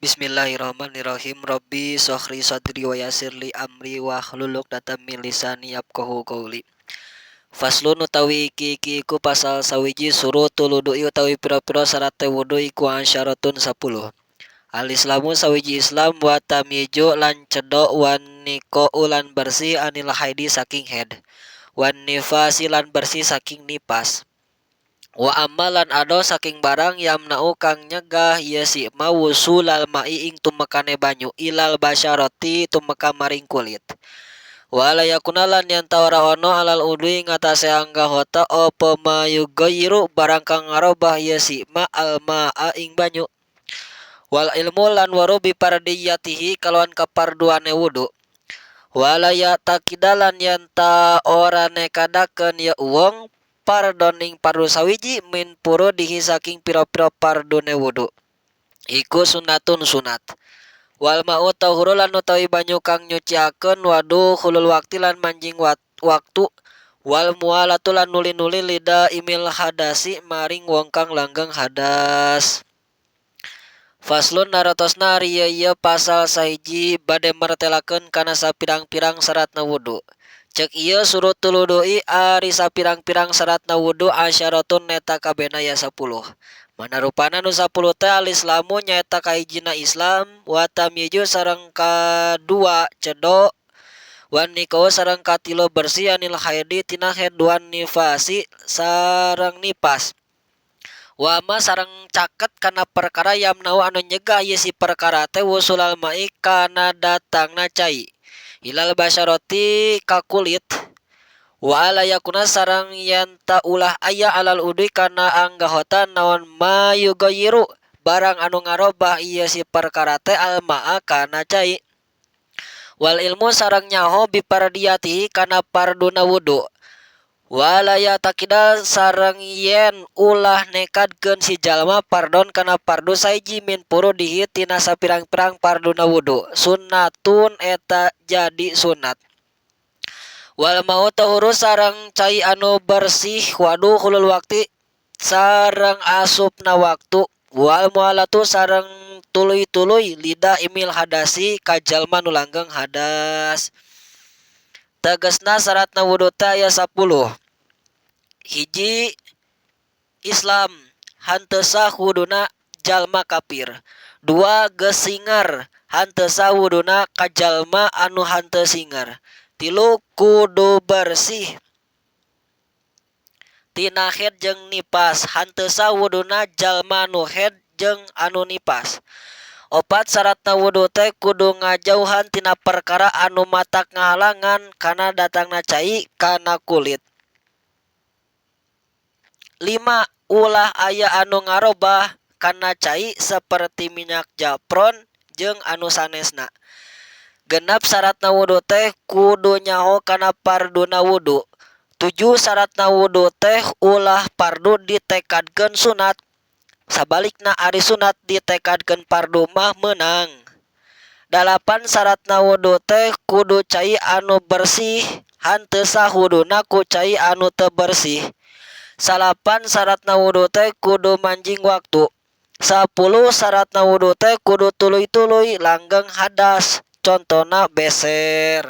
Bismillahirrahmanirrahim. Rabbi shrah sadri wa yassir li amri wa hlul 'uqdatam min lisani yafqahu qawli. Faslun utawi iki iku pasal sawiji surutul wudu'i utawi pira-pira syarat wudu iku asyaratun 10. Al-Islamu sawiji Islam wa tamyizu lan cedok wan niko ulan bersih anil haidi saking head. Wan nifasi lan bersih saking nipas. Wa amalan ado saking barang yamna'u kang nyegah ieu si mawusulal ma'i ing tumekane banyu ilal basyarati tumeka maring kulit. Wala yakunalan yen tawara ono alal udui ngatasé anggahota apa mayugayru barang kang ngarobah ieu si ma alma'a ing banyu. Wal ilmu lan warubi pardiyatihi kalawan kaparduane wudu. Wala ya takidalan yen ta ora nekadakeun ya uwong pardoning pardu sawiji min puro dihi saking pira-pira pardune wudu iku sunatun sunat. Wal ma'u tahuru lan utawi banyu kang nyuciakeun wadu hulul wakti lan manjing waktu. Wal mualatu lan nuli-nuli lida imil hadasi maring wong kang langgeng hadas. Faslun naratosna ari ieu pasal sahiji bade martelakeun kana sapirang-pirang syaratna wudu. Cek ieu surutul wudu'i ari sapirang-pirang syaratna wudu asyaratun neta kabena ya 10. Manarupana nu 10 teh al-Islamu nyaeta kahijina Islam, wa tamyizu sareng kadua cedok, wan nikau sareng katilo bersih anil haidi tina haid wan nifasi sareng nipas. Wa ma sareng caket kana perkara yamnau anu nyegah ieu si perkara teh wusulal ma'i kana datangna cai. Ilal basyarati ka kulit. Wa ala yakuna sareng yen ta ulah aya alal udui kana anggahota naon mayugayru barang anu ngarobah ieu si perkara teh alma'a kana cai. Wal ilmu sareng nyaho bipardiyatihi kana parduna wudu. Wala ya takida sareng yen ulah nekadkeun si jalma pardon kana pardu saiji min puru dihi tina sapirang-pirang parduna wudu. Sunnatun eta jadi sunat. Wal mau tahuru sareng cai anu bersih wadu hulul wakti sareng asupna waktu. Wal mualatu sareng tuluy-tuluy lidah imil hadasi ka jalma nu langgeng hadas. Tegasna syaratna wudu teh aya 10. Hiji Islam hanteu sah wuduna jalma kafir. 2 geus singar hanteu sah wuduna ka jalma anu hanteu singar. 3 kudu bersih tina haid jeung nipas hanteu sah wuduna jalma anu haid jeung anu nipas. 4 syaratna wudu teh kudu ngajauhan tina perkara anu matak ngahalangan kana datangna cai kana kulit. 5 ulah aya anu ngarobah kana cai saperti minyak japron jeung anu sanesna. 6 syaratna wudu teh kudu nyaho kana parduna wudu. 7 syaratna wudu teh ulah pardu ditekadkeun sunat. Sabalikna ari sunat ditekadkeun pardu mah meunang. 8 syaratna wudu teh kudu cai anu bersih hanteu sah wuduna ku cai anu teu bersih. 9 syaratna wudu teh kudu manjing waktu. 10 syaratna wudu teh kudu tuluy-tuluy langgeng hadas. Contona beser.